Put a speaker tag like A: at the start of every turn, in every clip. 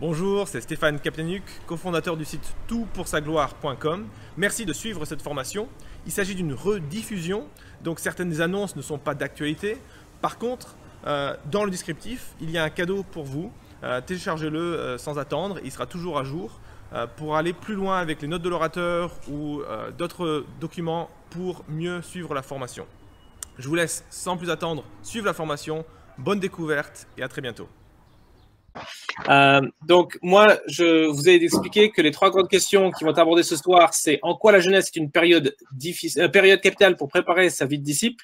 A: Bonjour, c'est Stéphane Kaplanuk, cofondateur du site toutpoursagloire.com. Merci de suivre cette formation. Il s'agit d'une rediffusion, donc certaines des annonces ne sont pas d'actualité. Par contre, dans le descriptif, il y a un cadeau pour vous. Téléchargez-le sans attendre, il sera toujours à jour pour aller plus loin avec les notes de l'orateur ou d'autres documents pour mieux suivre la formation. Je vous laisse sans plus attendre suivre la formation. Bonne découverte et à très bientôt.
B: Donc, moi, je vous ai expliqué que les trois grandes questions qui vont être abordées ce soir, c'est en quoi la jeunesse est une période capitale pour préparer sa vie de disciple.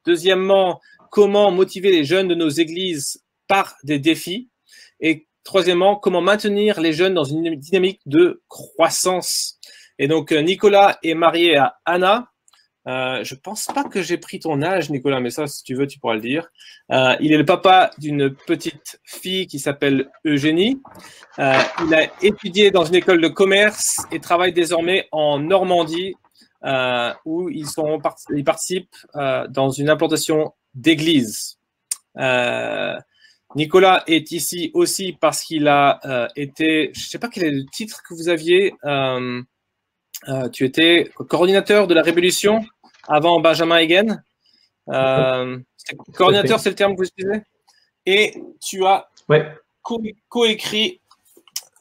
B: Deuxièmement, comment motiver les jeunes de nos églises par des défis. Et troisièmement, comment maintenir les jeunes dans une dynamique de croissance. Et donc, Nicolas est marié à Anna. Je pense pas que j'ai pris ton âge, Nicolas, mais ça, si tu veux, tu pourras le dire. Il est le papa d'une petite fille qui s'appelle Eugénie. Il a étudié dans une école de commerce et travaille désormais en Normandie, où ils participent dans une implantation d'église. Nicolas est ici aussi parce qu'il a été, je sais pas quel est le titre que vous aviez. Tu étais coordinateur de la Révolution avant Benjamin Hagen. Coordinateur, c'est le terme que vous utilisez. Et tu as coécrit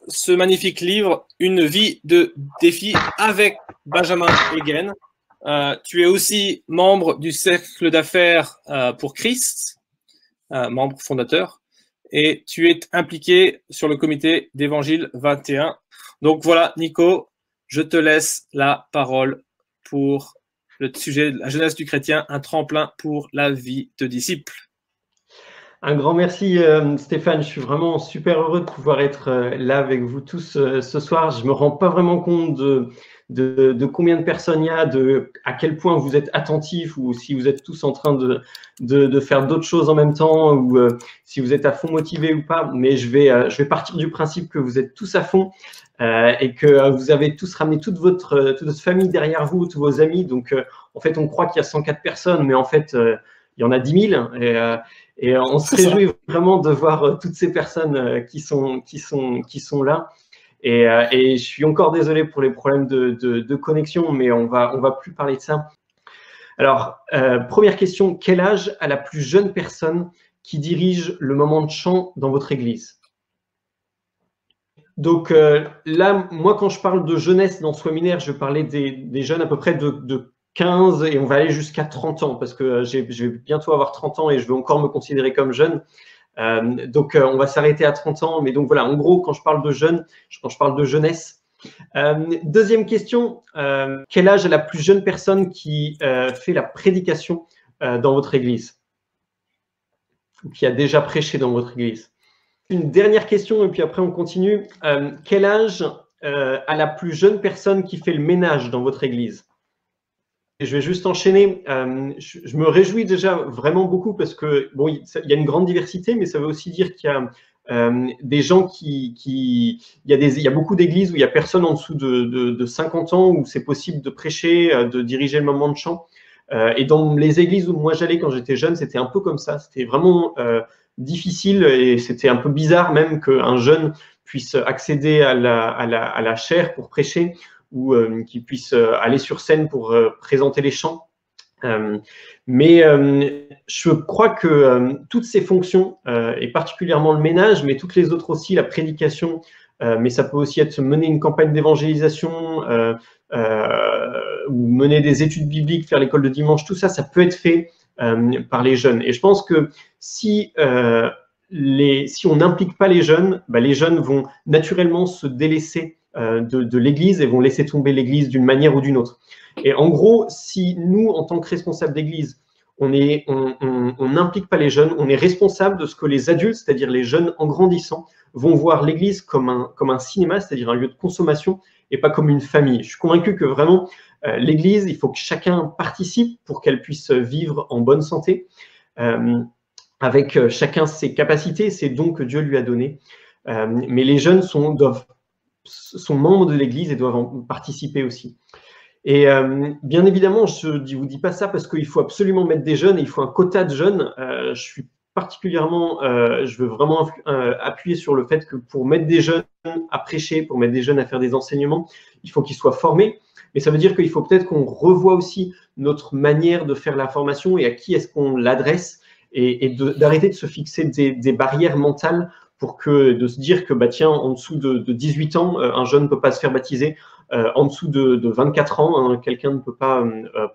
B: ce magnifique livre, Une vie de défi avec Benjamin Hagen. Tu es aussi membre du Cercle d'affaires pour Christ, membre fondateur, et tu es impliqué sur le comité d'Évangile 21. Donc voilà, Nico, je te laisse la parole pour le sujet de la jeunesse du chrétien, un tremplin pour la vie de disciple.
C: Un grand merci Stéphane, je suis vraiment super heureux de pouvoir être là avec vous tous ce soir. Je me rends pas vraiment compte de combien de personnes il y a, à quel point vous êtes attentifs ou si vous êtes tous en train de faire d'autres choses en même temps ou si vous êtes à fond motivés ou pas. Mais je vais partir du principe que vous êtes tous à fond et que vous avez tous ramené toute votre famille derrière vous, tous vos amis. Donc en fait, on croit qu'il y a 104 personnes, mais en fait, il y en a 10 000 et on se réjouit vraiment de voir toutes ces personnes qui sont là. Et je suis encore désolé pour les problèmes de connexion, mais on va plus parler de ça. Alors, première question, quel âge a la plus jeune personne qui dirige le moment de chant dans votre église? Donc là, moi, quand je parle de jeunesse dans Swaminaire, je parlais des jeunes à peu près de 15 et on va aller jusqu'à 30 ans parce que je vais bientôt avoir 30 ans et je vais encore me considérer comme jeune. Donc, on va s'arrêter à 30 ans. Mais donc, voilà, en gros, quand je parle de jeunes, quand je parle de jeunesse. Deuxième question, quel âge est la plus jeune personne qui fait la prédication dans votre église? Ou qui a déjà prêché dans votre église? Une dernière question et puis après, on continue. Quel âge a la plus jeune personne qui fait le ménage dans votre église? Et je vais juste enchaîner. Je me réjouis déjà vraiment beaucoup parce que bon, il y a une grande diversité, mais ça veut aussi dire qu'il y a des gens il y a beaucoup d'églises où il y a personne en dessous de 50 ans où c'est possible de prêcher, de diriger le moment de chant. Et dans les églises où moi j'allais quand j'étais jeune, c'était un peu comme ça. C'était vraiment difficile et c'était un peu bizarre même qu'un jeune puisse accéder à la chaire pour prêcher, ou qui puissent aller sur scène pour présenter les chants. Mais je crois que toutes ces fonctions, et particulièrement le ménage, mais toutes les autres aussi, la prédication, mais ça peut aussi être mener une campagne d'évangélisation, ou mener des études bibliques, faire l'école de dimanche, tout ça, ça peut être fait par les jeunes. Et je pense que si on n'implique pas les jeunes vont naturellement se délaisser de l'église et vont laisser tomber l'église d'une manière ou d'une autre. Et en gros, si nous, en tant que responsables d'église, on n'implique pas les jeunes, on est responsable de ce que les adultes, c'est-à-dire les jeunes en grandissant, vont voir l'église comme un cinéma, c'est-à-dire un lieu de consommation et pas comme une famille. Je suis convaincu que vraiment, l'église, il faut que chacun participe pour qu'elle puisse vivre en bonne santé, avec chacun ses capacités, ses dons que Dieu lui a donnés. Mais les jeunes sont membres de l'Église et doivent en participer aussi. Et bien évidemment, je ne vous dis pas ça parce qu'il faut absolument mettre des jeunes et il faut un quota de jeunes. Je suis particulièrement, je veux vraiment appuyer sur le fait que pour mettre des jeunes à prêcher, pour mettre des jeunes à faire des enseignements, il faut qu'ils soient formés. Mais ça veut dire qu'il faut peut-être qu'on revoie aussi notre manière de faire la formation et à qui est-ce qu'on l'adresse et d'arrêter de se fixer des barrières mentales pour de se dire que, bah, tiens, en dessous de 18 ans, un jeune ne peut pas se faire baptiser. En dessous de 24 ans, hein, quelqu'un ne peut pas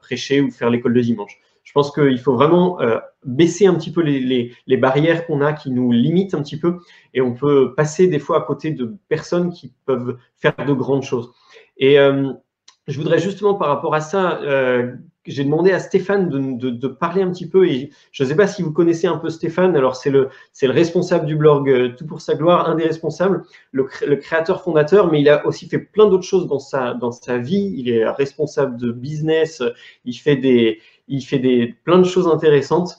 C: prêcher ou faire l'école de dimanche. Je pense qu'il faut vraiment baisser un petit peu les barrières qu'on a qui nous limitent un petit peu et on peut passer des fois à côté de personnes qui peuvent faire de grandes choses. Et je voudrais justement par rapport à ça, j'ai demandé à Stéphane de parler un petit peu et je ne sais pas si vous connaissez un peu Stéphane. Alors c'est le responsable du blog Tout pour sa gloire, un des responsables, le créateur fondateur, mais il a aussi fait plein d'autres choses dans sa vie. Il est responsable de business, il fait plein de choses intéressantes.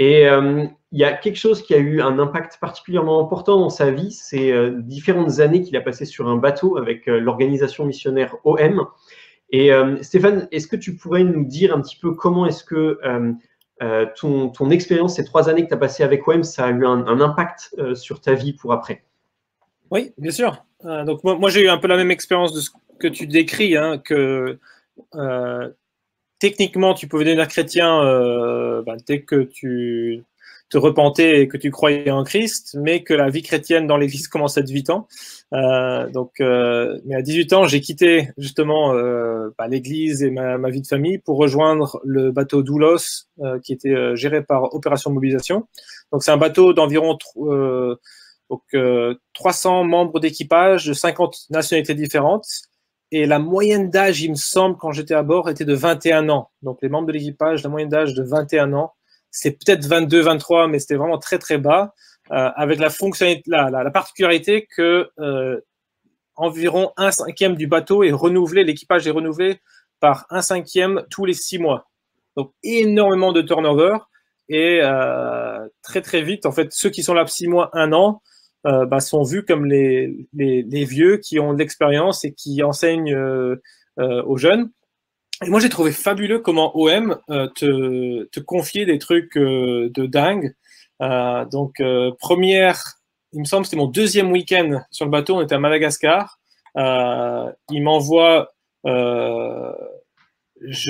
C: Et il y a quelque chose qui a eu un impact particulièrement important dans sa vie, c'est différentes années qu'il a passées sur un bateau avec l'organisation missionnaire OM. Et Stéphane, est-ce que tu pourrais nous dire un petit peu comment est-ce que ton expérience, ces 3 années que tu as passées avec OM, ça a eu un impact sur ta vie pour après?
B: Oui, bien sûr. Donc moi j'ai eu un peu la même expérience de ce que tu décris, hein, que techniquement tu pouvais devenir chrétien dès que tu te repentais et que tu croyais en Christ, mais que la vie chrétienne dans l'Église commençait à 18 ans. Mais à 18 ans, j'ai quitté justement l'Église et ma vie de famille pour rejoindre le bateau Doulos, qui était géré par Opération Mobilisation. Donc c'est un bateau d'environ 300 membres d'équipage de 50 nationalités différentes. Et la moyenne d'âge, il me semble, quand j'étais à bord, était de 21 ans. Donc les membres de l'équipage, la moyenne d'âge de 21 ans. C'est peut-être 22, 23, mais c'était vraiment très, très bas, avec la fonctionnalité, la particularité que environ 1/5 du bateau est renouvelé, l'équipage est renouvelé par 1/5 tous les 6 mois. Donc, énormément de turnover et très, très vite, en fait, ceux qui sont là 6 mois, 1 an, sont vus comme les vieux qui ont de l'expérience et qui enseignent aux jeunes. Et moi, j'ai trouvé fabuleux comment OM te confiait des trucs de dingue. Il me semble, c'était mon 2e week-end sur le bateau. On était à Madagascar. Il m'envoie, je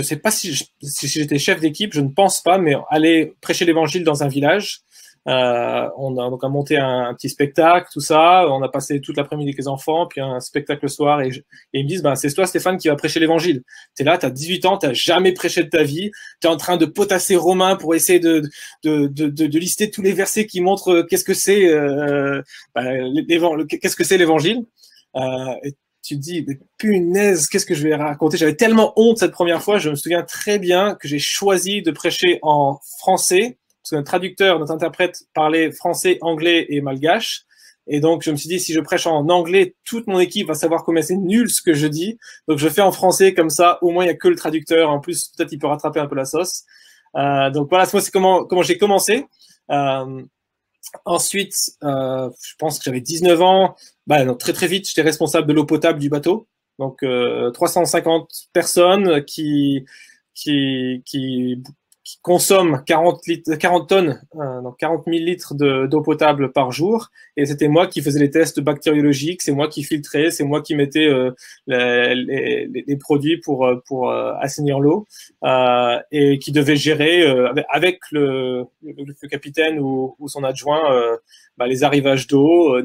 B: sais pas si j'étais chef d'équipe, je ne pense pas, mais aller prêcher l'évangile dans un village. On a donc monté un petit spectacle, tout ça. On a passé toute l'après-midi avec les enfants, puis un spectacle le soir. Et ils me disent, c'est toi, Stéphane, qui va prêcher l'évangile. T'es là, t'as 18 ans, t'as jamais prêché de ta vie. T'es en train de potasser Romain pour essayer de lister tous les versets qui montrent qu'est-ce que c'est qu'est-ce que c'est l'évangile. Et tu te dis, mais punaise, qu'est-ce que je vais raconter? J'avais tellement honte cette première fois. Je me souviens très bien que j'ai choisi de prêcher en français. Parce que notre traducteur, notre interprète parlait français, anglais et malgache. Et donc, je me suis dit, si je prêche en anglais, toute mon équipe va savoir combien c'est nul ce que je dis. Donc, je fais en français comme ça. Au moins, il n'y a que le traducteur. En plus, peut-être il peut rattraper un peu la sauce. Donc, voilà, moi, c'est comment j'ai commencé. Ensuite, je pense que j'avais 19 ans. Donc, très, très vite, j'étais responsable de l'eau potable du bateau. Donc, 350 personnes qui consomme 40 tonnes, donc 40 000 litres d'eau potable par jour. Et c'était moi qui faisais les tests bactériologiques, c'est moi qui filtrais, c'est moi qui mettais les produits pour assainir l'eau et qui devait gérer avec le capitaine ou son adjoint les arrivages d'eau,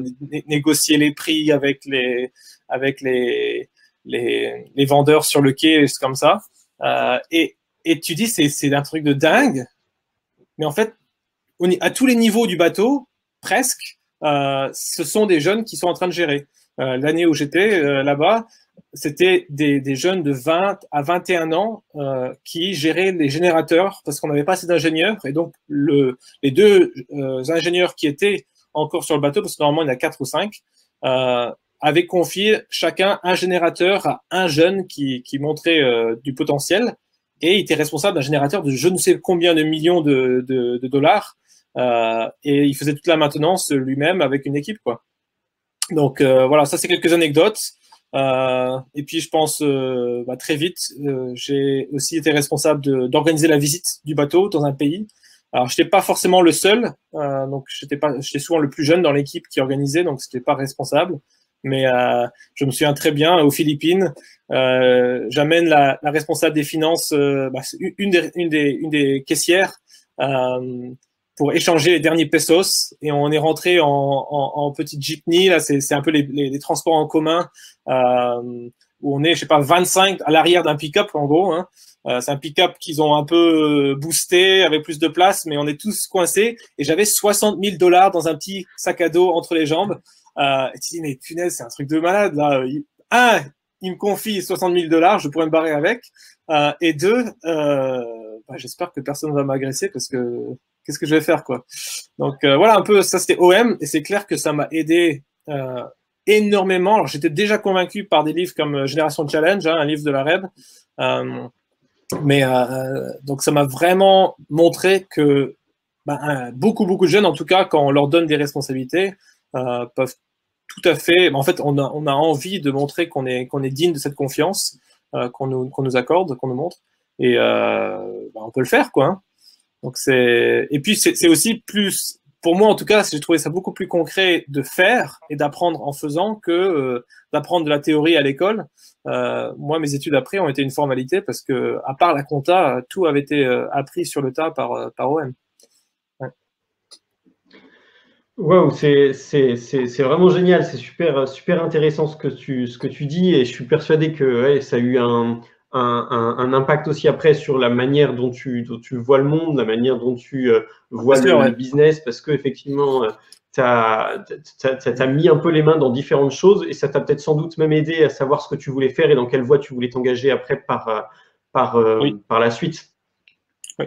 B: négocier les prix avec les vendeurs sur le quai, c'est comme ça. Et tu dis, c'est un truc de dingue. Mais en fait, à tous les niveaux du bateau, presque, ce sont des jeunes qui sont en train de gérer. L'année où j'étais là-bas, c'était des jeunes de 20 à 21 ans qui géraient les générateurs parce qu'on n'avait pas assez d'ingénieurs. Et donc, les 2 ingénieurs qui étaient encore sur le bateau, parce que normalement, il y en a 4 ou 5, avaient confié chacun un générateur à un jeune qui montrait du potentiel. Et il était responsable d'un générateur de je ne sais combien de millions de dollars. Et il faisait toute la maintenance lui-même avec une équipe, quoi. Donc voilà, ça c'est quelques anecdotes. Et puis je pense très vite, j'ai aussi été responsable d'organiser la visite du bateau dans un pays. Alors, je n'étais pas forcément le seul, donc j'étais souvent le plus jeune dans l'équipe qui organisait, donc c'était pas responsable. Mais je me souviens très bien, aux Philippines, j'amène la responsable des finances, une des caissières, pour échanger les derniers pesos, et on est rentré en petite jeepney. Là, c'est un peu les transports en commun, où on est, je sais pas, 25 à l'arrière d'un pick-up en gros. Hein. C'est un pick-up qu'ils ont un peu boosté avec plus de place, mais on est tous coincés. Et j'avais $60 000 dans un petit sac à dos entre les jambes. Et tu dis, mais punaise, c'est un truc de malade là. Il me confie $60 000, je pourrais me barrer avec. Et deux, j'espère que personne ne va m'agresser parce que qu'est-ce que je vais faire, quoi. Donc voilà un peu, ça c'était OM, et c'est clair que ça m'a aidé énormément. Alors j'étais déjà convaincu par des livres comme Génération Challenge, hein, un livre de la REB. Donc ça m'a vraiment montré que beaucoup de jeunes, en tout cas, quand on leur donne des responsabilités, peuvent tout à fait. En fait, on a envie de montrer qu'on est digne de cette confiance qu'on nous accorde, qu'on nous montre, et on peut le faire, quoi. Hein. Donc et puis c'est aussi plus, pour moi en tout cas, j'ai trouvé ça beaucoup plus concret de faire et d'apprendre en faisant que d'apprendre de la théorie à l'école. Moi, mes études après ont été une formalité parce que, à part la compta, tout avait été appris sur le tas par OM. Ouais.
C: Wow, c'est vraiment génial, c'est super intéressant ce que tu dis, et je suis persuadé que ça a eu un impact aussi après sur la manière dont tu vois le monde, la manière dont tu vois le business, parce que effectivement, tu as mis un peu les mains dans différentes choses, et ça t'a peut-être sans doute même aidé à savoir ce que tu voulais faire et dans quelle voie tu voulais t'engager après par la suite.
B: Oui.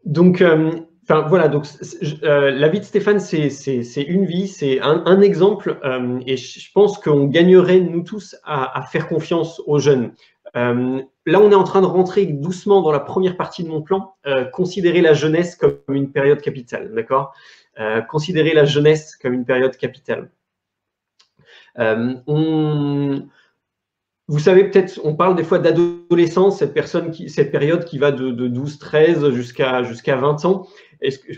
C: Donc, voilà, donc la vie de Stéphane, c'est une vie, c'est un exemple, et je pense qu'on gagnerait, nous tous, à faire confiance aux jeunes. Là, on est en train de rentrer doucement dans la première partie de mon plan, considérer la jeunesse comme une période capitale, d'accord ? Considérer la jeunesse comme une période capitale. Vous savez, peut-être, on parle des fois d'adolescence, cette période qui va de 12-13 jusqu'à 20 ans.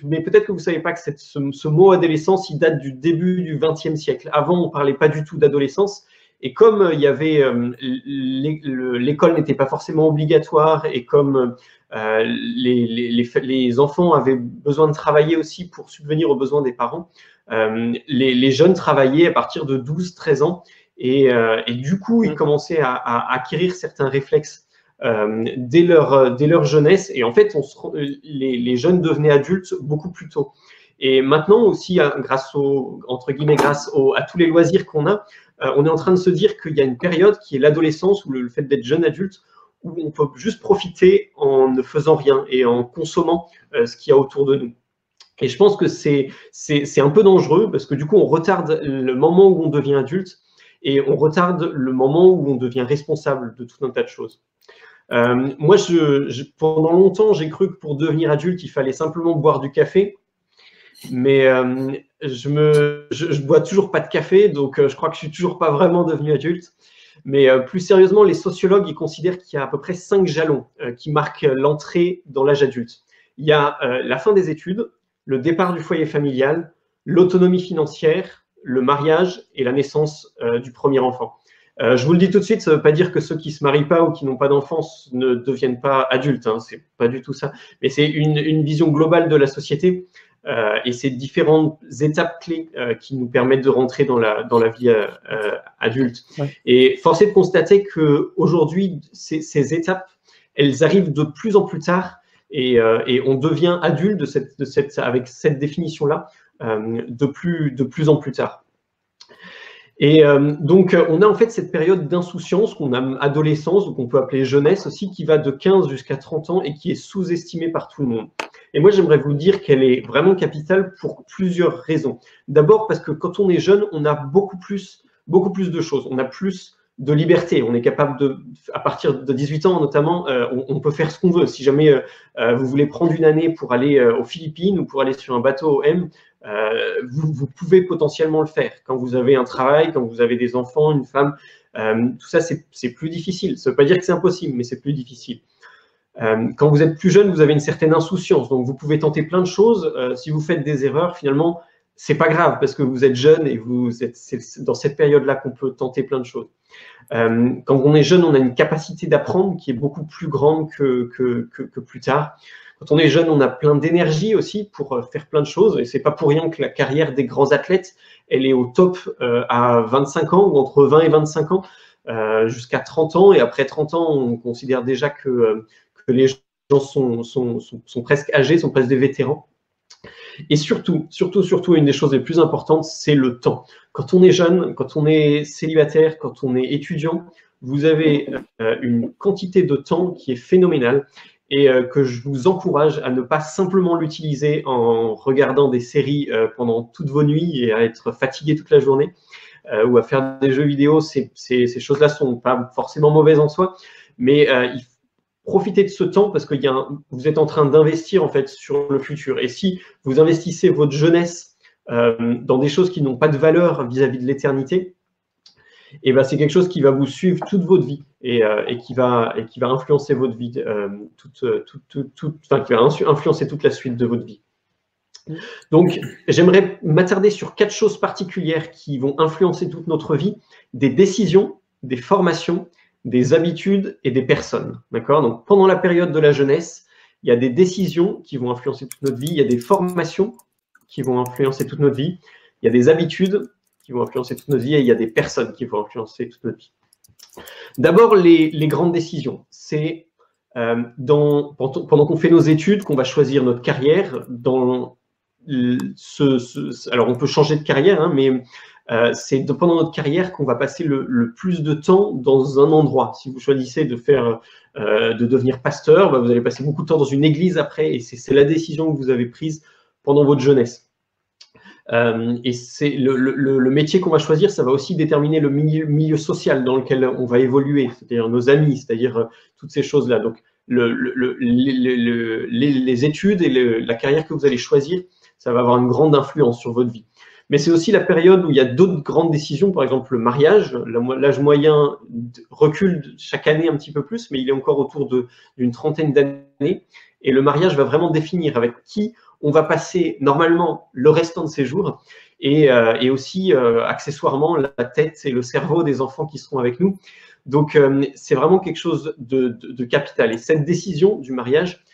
C: Mais peut-être que vous ne savez pas que ce mot adolescence, il date du début du XXe siècle. Avant, on ne parlait pas du tout d'adolescence. Et comme il y avait l'école n'était pas forcément obligatoire, et comme les enfants avaient besoin de travailler aussi pour subvenir aux besoins des parents, les jeunes travaillaient à partir de 12-13 ans. Et du coup, ils commençaient à acquérir certains réflexes dès leur jeunesse. Et en fait, les jeunes devenaient adultes beaucoup plus tôt. Et maintenant aussi, grâce à tous les loisirs qu'on a, on est en train de se dire qu'il y a une période qui est l'adolescence, ou le fait d'être jeune adulte, où on peut juste profiter en ne faisant rien et en consommant ce qu'il y a autour de nous. Et je pense que c'est un peu dangereux, parce que du coup, on retarde le moment où on devient adulte, et on retarde le moment où on devient responsable de tout un tas de choses. Moi, pendant longtemps, j'ai cru que pour devenir adulte, il fallait simplement boire du café. Mais je bois toujours pas de café, donc je crois que je suis toujours pas vraiment devenu adulte. Mais plus sérieusement, les sociologues, ils considèrent qu'il y a à peu près 5 jalons qui marquent l'entrée dans l'âge adulte. Il y a la fin des études, le départ du foyer familial, l'autonomie financière, le mariage et la naissance du premier enfant. Je vous le dis tout de suite, ça ne veut pas dire que ceux qui ne se marient pas ou qui n'ont pas d'enfants ne deviennent pas adultes, hein, c'est pas du tout ça. Mais c'est une vision globale de la société, et c'est différentes étapes clés qui nous permettent de rentrer dans la vie adulte. Ouais. Et force est de constater qu'aujourd'hui, ces étapes, elles arrivent de plus en plus tard, et on devient adulte avec cette définition-là de plus en plus tard. Et donc, on a en fait cette période d'insouciance qu'on a adolescence, ou qu'on peut appeler jeunesse aussi, qui va de 15 jusqu'à 30 ans et qui est sous-estimée par tout le monde. Et moi, j'aimerais vous dire qu'elle est vraiment capitale pour plusieurs raisons. D'abord parce que quand on est jeune, on a beaucoup plus de choses. On a plus de liberté. On est capable à partir de 18 ans notamment, on peut faire ce qu'on veut. Si jamais vous voulez prendre une année pour aller aux Philippines ou pour aller sur un bateau OM, vous pouvez potentiellement le faire. Quand vous avez un travail, quand vous avez des enfants, une femme, tout ça, c'est plus difficile. Ça ne veut pas dire que c'est impossible, mais c'est plus difficile. Quand vous êtes plus jeune, vous avez une certaine insouciance, donc vous pouvez tenter plein de choses. Si vous faites des erreurs, finalement, c'est pas grave parce que vous êtes jeune et c'est dans cette période-là qu'on peut tenter plein de choses. Quand on est jeune, on a une capacité d'apprendre qui est beaucoup plus grande que plus tard. Quand on est jeune, on a plein d'énergie aussi pour faire plein de choses. Et c'est pas pour rien que la carrière des grands athlètes, elle est au top à 25 ans ou entre 20 et 25 ans, jusqu'à 30 ans. Et après 30 ans, on considère déjà que les gens sont presque âgés, sont presque des vétérans. Et surtout, une des choses les plus importantes, c'est le temps. Quand on est jeune, quand on est célibataire, quand on est étudiant, vous avez une quantité de temps qui est phénoménale et que je vous encourage à ne pas simplement l'utiliser en regardant des séries pendant toutes vos nuits et à être fatigué toute la journée ou à faire des jeux vidéo. Ces choses-là sont pas forcément mauvaises en soi, mais il faut profitez de ce temps parce que vous êtes en train d'investir en fait sur le futur. Et si vous investissez votre jeunesse dans des choses qui n'ont pas de valeur vis-à-vis de l'éternité, et ben c'est quelque chose qui va vous suivre toute votre vie et qui va influencer votre vie, qui va influencer toute la suite de votre vie. Donc, j'aimerais m'attarder sur 4 choses particulières qui vont influencer toute notre vie: des décisions, des formations, des habitudes et des personnes. D'accord? Donc, pendant la période de la jeunesse, il y a des décisions qui vont influencer toute notre vie, il y a des formations qui vont influencer toute notre vie, il y a des habitudes qui vont influencer toute notre vie et il y a des personnes qui vont influencer toute notre vie. D'abord, les grandes décisions. C'est pendant qu'on fait nos études qu'on va choisir notre carrière. Alors, on peut changer de carrière, hein, mais c'est pendant notre carrière qu'on va passer le plus de temps dans un endroit. Si vous choisissez de devenir pasteur, bah, vous allez passer beaucoup de temps dans une église après, et c'est la décision que vous avez prise pendant votre jeunesse. Et c'est le métier qu'on va choisir, ça va aussi déterminer le milieu social dans lequel on va évoluer, c'est-à-dire nos amis, c'est-à-dire toutes ces choses-là. Donc, les études et la carrière que vous allez choisir, ça va avoir une grande influence sur votre vie. Mais c'est aussi la période où il y a d'autres grandes décisions, par exemple le mariage. L'âge moyen recule chaque année un petit peu plus, mais il est encore autour d'une trentaine d'années. Et le mariage va vraiment définir avec qui on va passer normalement le restant de ses jours et aussi accessoirement la tête et le cerveau des enfants qui seront avec nous. Donc, c'est vraiment quelque chose de capital. Et cette décision du mariage,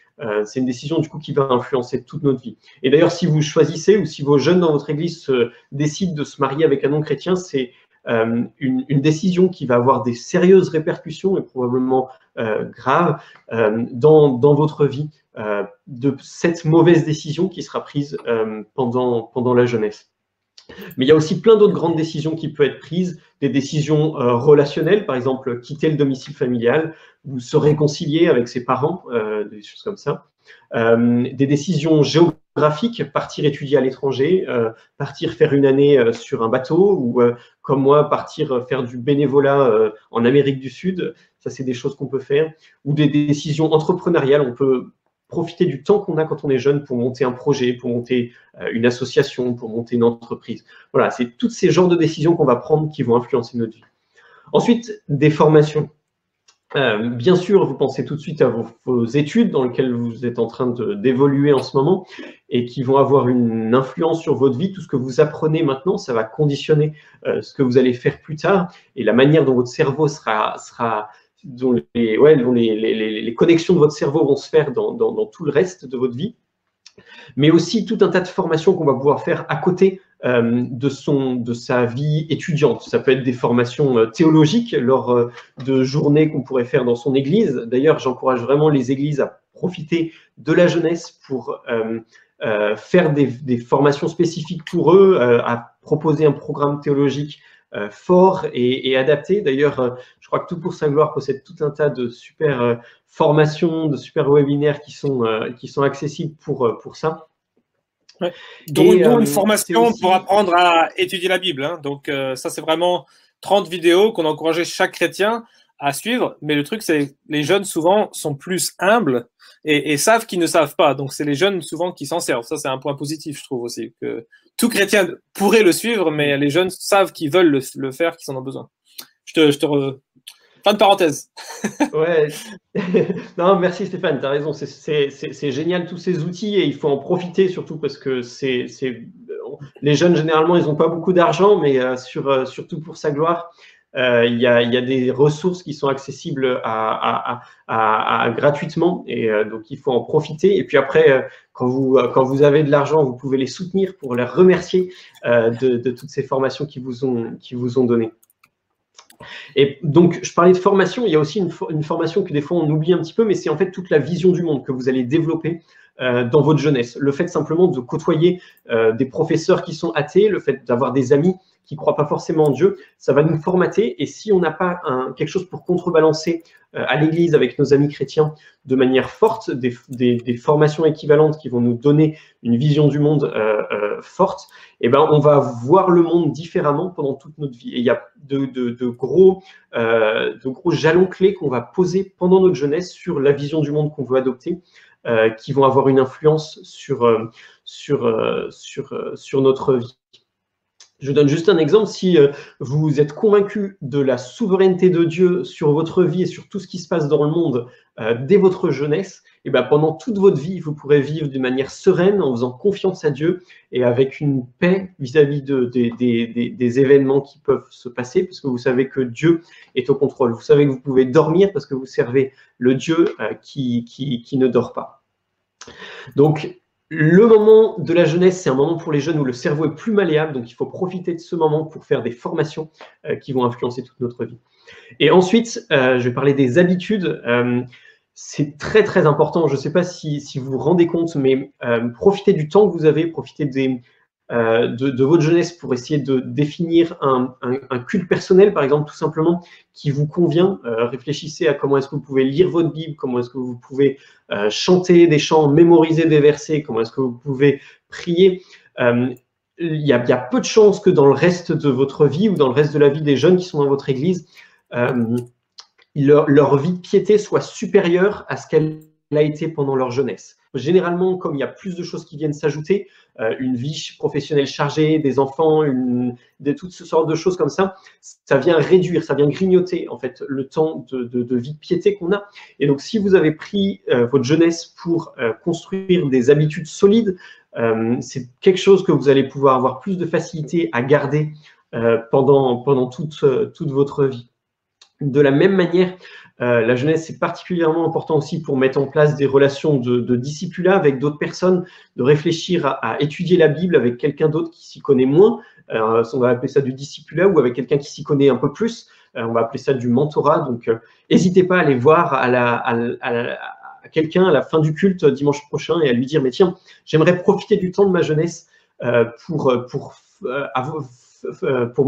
C: c'est une décision du coup qui va influencer toute notre vie. Et d'ailleurs, si vous choisissez ou si vos jeunes dans votre église décident de se marier avec un non-chrétien, c'est une décision qui va avoir des sérieuses répercussions et probablement graves dans votre vie de cette mauvaise décision qui sera prise pendant la jeunesse. Mais il y a aussi plein d'autres grandes décisions qui peuvent être prises, des décisions relationnelles, par exemple quitter le domicile familial ou se réconcilier avec ses parents, des choses comme ça. Des décisions géographiques, partir étudier à l'étranger, partir faire une année sur un bateau ou comme moi, partir faire du bénévolat en Amérique du Sud. Ça, c'est des choses qu'on peut faire. Ou des décisions entrepreneuriales, on peut profiter du temps qu'on a quand on est jeune pour monter un projet, pour monter une association, pour monter une entreprise. Voilà, c'est tous ces genres de décisions qu'on va prendre qui vont influencer notre vie. Ensuite, des formations. Bien sûr, vous pensez tout de suite à vos études dans lesquelles vous êtes en train d'évoluer en ce moment et qui vont avoir une influence sur votre vie. Tout ce que vous apprenez maintenant, ça va conditionner ce que vous allez faire plus tard et la manière dont votre cerveau dont les connexions de votre cerveau vont se faire dans tout le reste de votre vie, mais aussi tout un tas de formations qu'on va pouvoir faire à côté de sa vie étudiante. Ça peut être des formations théologiques lors de journées qu'on pourrait faire dans son église. D'ailleurs, j'encourage vraiment les églises à profiter de la jeunesse pour faire des formations spécifiques pour eux, à proposer un programme théologique fort et adapté. D'ailleurs, je crois que Tout pour sa gloire possède tout un tas de super formations, de super webinaires qui sont accessibles pour ça.
B: Ouais. Dont une formation aussi pour apprendre à étudier la Bible. Hein. Donc, ça, c'est vraiment 30 vidéos qu'on encourageait chaque chrétien à suivre. Mais le truc, c'est que les jeunes, souvent, sont plus humbles et savent qu'ils ne savent pas. Donc, c'est les jeunes, souvent, qui s'en servent. Ça, c'est un point positif, je trouve aussi. Que tout chrétien pourrait le suivre, mais les jeunes savent qu'ils veulent le faire, qu'ils en ont besoin. Fin de parenthèse.
C: Ouais. Non, merci Stéphane, tu as raison. C'est génial tous ces outils et il faut en profiter surtout parce que les jeunes, généralement, ils n'ont pas beaucoup d'argent, mais surtout pour sa gloire, il y a des ressources qui sont accessibles gratuitement et donc il faut en profiter. Et puis après, quand vous avez de l'argent, vous pouvez les soutenir pour les remercier de toutes ces formations qui vous ont données. Et donc, je parlais de formation, il y a aussi une formation que des fois on oublie un petit peu, mais c'est en fait toute la vision du monde que vous allez développer dans votre jeunesse. Le fait simplement de côtoyer des professeurs qui sont athées, le fait d'avoir des amis qui ne croient pas forcément en Dieu, ça va nous formater. Et si on n'a pas quelque chose pour contrebalancer à l'église avec nos amis chrétiens de manière forte, des formations équivalentes qui vont nous donner une vision du monde forte, eh ben, on va voir le monde différemment pendant toute notre vie. Et il y a de gros jalons clés qu'on va poser pendant notre jeunesse sur la vision du monde qu'on veut adopter, qui vont avoir une influence sur notre vie. Je donne juste un exemple. Si vous êtes convaincu de la souveraineté de Dieu sur votre vie et sur tout ce qui se passe dans le monde dès votre jeunesse, et ben pendant toute votre vie, vous pourrez vivre d'une manière sereine en faisant confiance à Dieu et avec une paix vis-à-vis des événements qui peuvent se passer parce que vous savez que Dieu est au contrôle. Vous savez que vous pouvez dormir parce que vous servez le Dieu qui ne dort pas. Donc, le moment de la jeunesse, c'est un moment pour les jeunes où le cerveau est plus malléable, donc il faut profiter de ce moment pour faire des formations qui vont influencer toute notre vie. Et ensuite, je vais parler des habitudes. C'est très, très important. Je ne sais pas si vous vous rendez compte, mais profitez du temps que vous avez, profitez de votre jeunesse pour essayer de définir un culte personnel, par exemple, tout simplement, qui vous convient. Réfléchissez à comment est-ce que vous pouvez lire votre Bible, comment est-ce que vous pouvez chanter des chants, mémoriser des versets, comment est-ce que vous pouvez prier. Il y a peu de chances que dans le reste de votre vie ou dans le reste de la vie des jeunes qui sont dans votre église, leur vie de piété soit supérieure à ce qu'elle a été pendant leur jeunesse. Généralement, comme il y a plus de choses qui viennent s'ajouter, une vie professionnelle chargée, des enfants, toutes sortes de choses comme ça, ça vient réduire, ça vient grignoter en fait le temps de vie de piété qu'on a. Et donc, si vous avez pris votre jeunesse pour construire des habitudes solides, c'est quelque chose que vous allez pouvoir avoir plus de facilité à garder pendant toute votre vie. De la même manière, la jeunesse, c'est particulièrement important aussi pour mettre en place des relations de discipulat avec d'autres personnes, de réfléchir à étudier la Bible avec quelqu'un d'autre qui s'y connaît moins. On va appeler ça du discipulat, ou avec quelqu'un qui s'y connaît un peu plus. On va appeler ça du mentorat. Donc, n'hésitez pas à aller voir à quelqu'un à la fin du culte dimanche prochain et à lui dire « Mais tiens, j'aimerais profiter du temps de ma jeunesse pour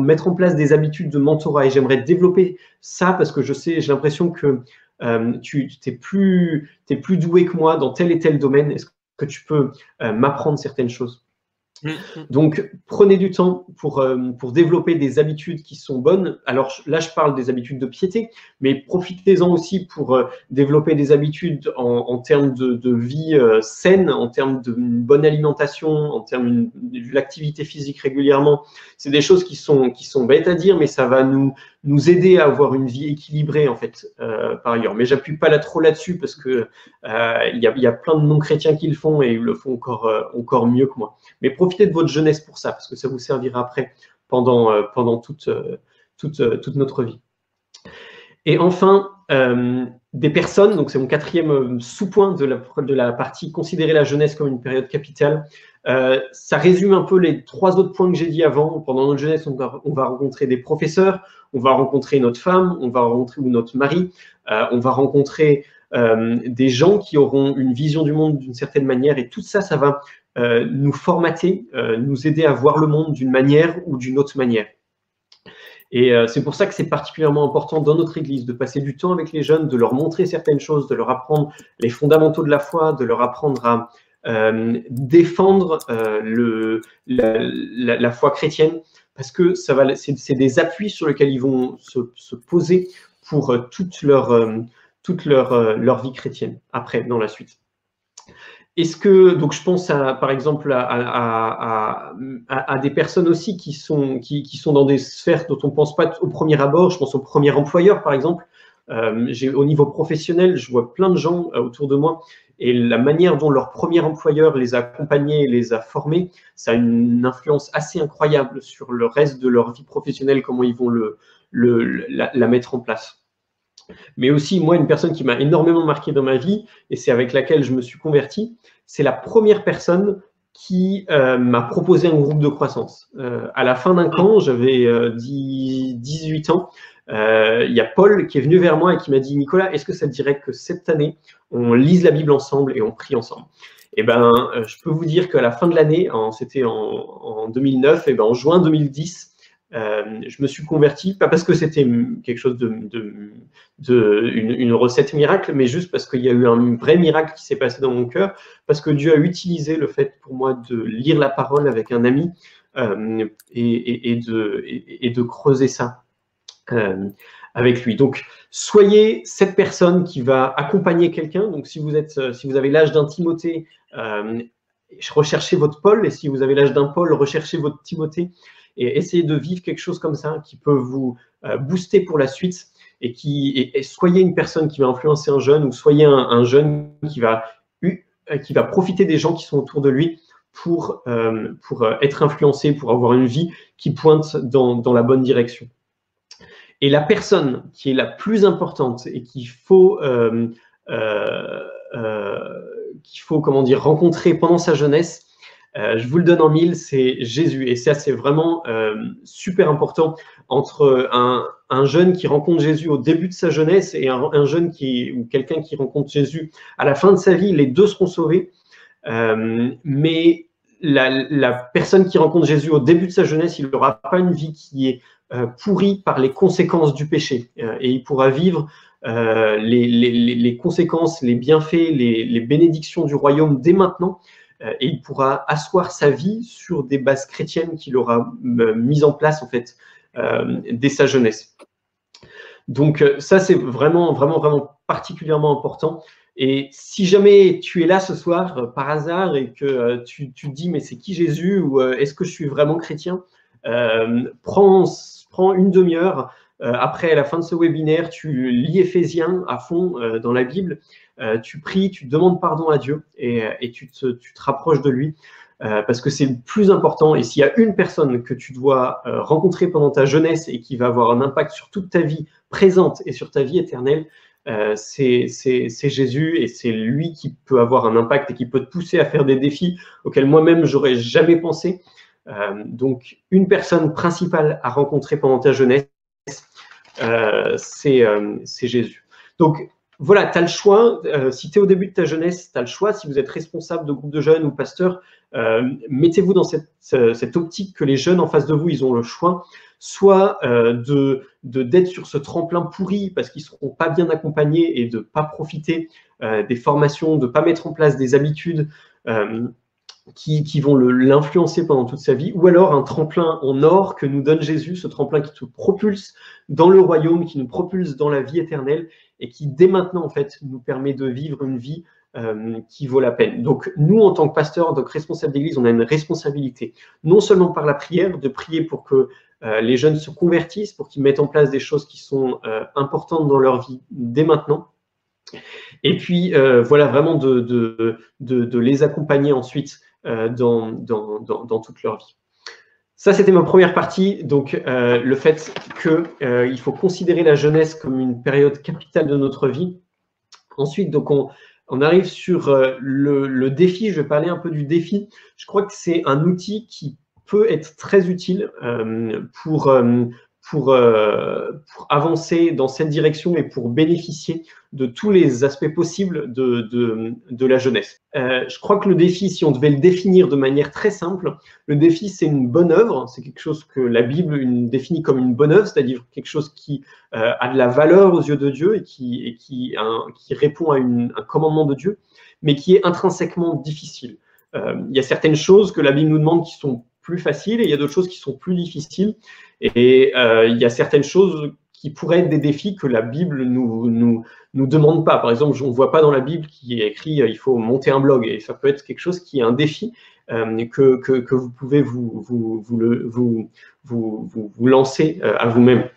C: mettre en place des habitudes de mentorat et j'aimerais développer ça parce que j'ai l'impression que tu es plus doué que moi dans tel et tel domaine. Est-ce que tu peux m'apprendre certaines choses ?» Donc, prenez du temps pour développer des habitudes qui sont bonnes. Alors là, je parle des habitudes de piété, mais profitez-en aussi pour développer des habitudes en termes de vie saine, en termes d'une bonne alimentation, en termes de l'activité physique régulièrement. C'est des choses qui sont bêtes à dire, mais ça va nous aider à avoir une vie équilibrée en fait par ailleurs. Mais j'appuie pas trop là-dessus parce que il y a plein de non-chrétiens qui le font et ils le font encore mieux que moi. Mais profitez de votre jeunesse pour ça parce que ça vous servira après pendant toute notre vie. Et enfin, des personnes, donc c'est mon quatrième sous-point de la partie considérer la jeunesse comme une période capitale. Ça résume un peu les 3 autres points que j'ai dit avant. Pendant notre jeunesse, on va rencontrer des professeurs, on va rencontrer notre femme, on va rencontrer ou notre mari, on va rencontrer des gens qui auront une vision du monde d'une certaine manière et tout ça, ça va nous formater, nous aider à voir le monde d'une manière ou d'une autre manière. Et c'est pour ça que c'est particulièrement important dans notre Église de passer du temps avec les jeunes, de leur montrer certaines choses, de leur apprendre les fondamentaux de la foi, de leur apprendre à défendre la foi chrétienne, parce que c'est des appuis sur lesquels ils vont se poser pour toute leur vie chrétienne, après, dans la suite. Donc je pense par exemple à des personnes aussi qui sont dans des sphères dont on ne pense pas au premier abord. Je pense au premier employeur, par exemple. Au niveau professionnel, je vois plein de gens autour de moi et la manière dont leur premier employeur les a accompagnés et les a formés, ça a une influence assez incroyable sur le reste de leur vie professionnelle, comment ils vont la mettre en place. Mais aussi, moi, une personne qui m'a énormément marqué dans ma vie, et c'est avec laquelle je me suis converti, c'est la première personne qui m'a proposé un groupe de croissance. À la fin d'un camp, j'avais 18 ans, il y a Paul qui est venu vers moi et qui m'a dit « Nicolas, est-ce que ça te dirait que cette année, on lise la Bible ensemble et on prie ensemble ?» Eh ben, je peux vous dire qu'à la fin de l'année, c'était en 2009, et ben, en juin 2010, je me suis converti, pas parce que c'était quelque chose une recette miracle, mais juste parce qu'il y a eu un vrai miracle qui s'est passé dans mon cœur, parce que Dieu a utilisé le fait pour moi de lire la parole avec un ami et de creuser ça avec lui. Donc, soyez cette personne qui va accompagner quelqu'un. Donc, si vous avez l'âge d'un Timothée, recherchez votre Paul, et si vous avez l'âge d'un Paul, recherchez votre Timothée. Et essayez de vivre quelque chose comme ça qui peut vous booster pour la suite et soyez une personne qui va influencer un jeune ou soyez un jeune qui va profiter des gens qui sont autour de lui pour être influencé, pour avoir une vie qui pointe dans la bonne direction. Et la personne qui est la plus importante et qu'il faut rencontrer pendant sa jeunesse, je vous le donne en mille, c'est Jésus. Et ça, c'est vraiment super important entre un jeune qui rencontre Jésus au début de sa jeunesse et un jeune ou quelqu'un qui rencontre Jésus à la fin de sa vie. Les deux seront sauvés. Mais la personne qui rencontre Jésus au début de sa jeunesse, il n'aura pas une vie qui est pourrie par les conséquences du péché. Et il pourra vivre les conséquences, les bienfaits, les bénédictions du royaume dès maintenant. Et il pourra asseoir sa vie sur des bases chrétiennes qu'il aura mises en place en fait dès sa jeunesse. Donc ça, c'est vraiment, vraiment, vraiment particulièrement important. Et si jamais tu es là ce soir par hasard et que tu te dis mais c'est qui Jésus ou est-ce que je suis vraiment chrétien, prends une demi-heure. Après, à la fin de ce webinaire, tu lis Éphésiens à fond dans la Bible, tu pries, tu demandes pardon à Dieu et tu te rapproches de lui parce que c'est le plus important. Et s'il y a une personne que tu dois rencontrer pendant ta jeunesse et qui va avoir un impact sur toute ta vie présente et sur ta vie éternelle, c'est Jésus et c'est lui qui peut avoir un impact et qui peut te pousser à faire des défis auxquels moi-même, j'aurais jamais pensé. Donc, une personne principale à rencontrer pendant ta jeunesse, c'est Jésus. Donc, voilà, tu as le choix. Si tu es au début de ta jeunesse, tu as le choix. Si vous êtes responsable de groupe de jeunes ou pasteur, mettez-vous dans cette optique que les jeunes en face de vous, ils ont le choix, soit d'être sur ce tremplin pourri parce qu'ils ne seront pas bien accompagnés et de ne pas profiter des formations, de ne pas mettre en place des habitudes qui vont l'influencer pendant toute sa vie, ou alors un tremplin en or que nous donne Jésus, ce tremplin qui te propulse dans le royaume, qui nous propulse dans la vie éternelle et qui dès maintenant en fait nous permet de vivre une vie qui vaut la peine. Donc nous en tant que pasteurs, donc responsables d'église, on a une responsabilité, non seulement par la prière, de prier pour que les jeunes se convertissent, pour qu'ils mettent en place des choses qui sont importantes dans leur vie dès maintenant, et puis voilà, vraiment de les accompagner ensuite dans toute leur vie. Ça, c'était ma première partie, donc le fait qu'il faut considérer la jeunesse comme une période capitale de notre vie. Ensuite, donc on arrive sur le défi. Je vais parler un peu du défi. Je crois que c'est un outil qui peut être très utile pour avancer dans cette direction et pour bénéficier de tous les aspects possibles de la jeunesse. Je crois que le défi, si on devait le définir de manière très simple, le défi, c'est une bonne œuvre, c'est quelque chose que la Bible définit comme une bonne œuvre, c'est-à-dire quelque chose qui a de la valeur aux yeux de Dieu et qui répond à un commandement de Dieu, mais qui est intrinsèquement difficile. Il y a certaines choses que la Bible nous demande qui sont plus faciles et il y a d'autres choses qui sont plus difficiles. Et il y a certaines choses qui pourraient être des défis que la Bible nous demande pas. Par exemple, on ne voit pas dans la Bible qui est écrit il faut monter un blog. Et ça peut être quelque chose qui est un défi que vous pouvez vous lancer à vous-même.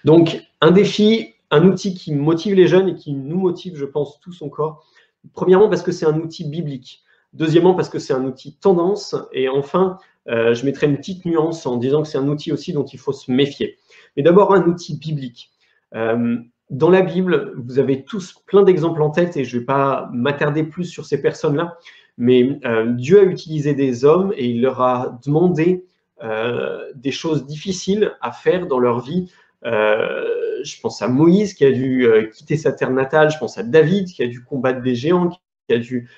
C: Donc, un défi un outil qui motive les jeunes et qui nous motive, je pense, tous encore. Premièrement, parce que c'est un outil biblique. Deuxièmement, parce que c'est un outil tendance. Et enfin, je mettrai une petite nuance en disant que c'est un outil aussi dont il faut se méfier. Mais d'abord, un outil biblique. Dans la Bible, vous avez tous plein d'exemples en tête et je ne vais pas m'attarder plus sur ces personnes-là, mais Dieu a utilisé des hommes et il leur a demandé des choses difficiles à faire dans leur vie. Je pense à Moïse qui a dû quitter sa terre natale, je pense à David qui a dû combattre des géants, qui a dû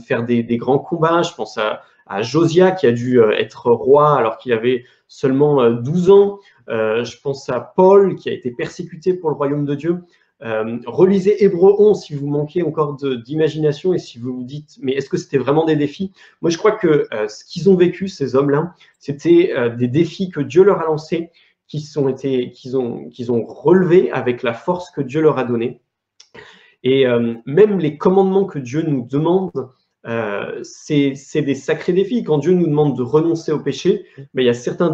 C: faire des grands combats, je pense à Josia qui a dû être roi alors qu'il avait seulement 12 ans, je pense à Paul qui a été persécuté pour le royaume de Dieu. Relisez Hébreux 11 si vous manquez encore d'imagination et si vous vous dites mais est-ce que c'était vraiment des défis? Moi je crois que ce qu'ils ont vécu, ces hommes-là, c'était des défis que Dieu leur a lancés, qu'ils ont relevés avec la force que Dieu leur a donnée. Et même les commandements que Dieu nous demande, c'est des sacrés défis. Quand Dieu nous demande de renoncer au péché, mais il y a certains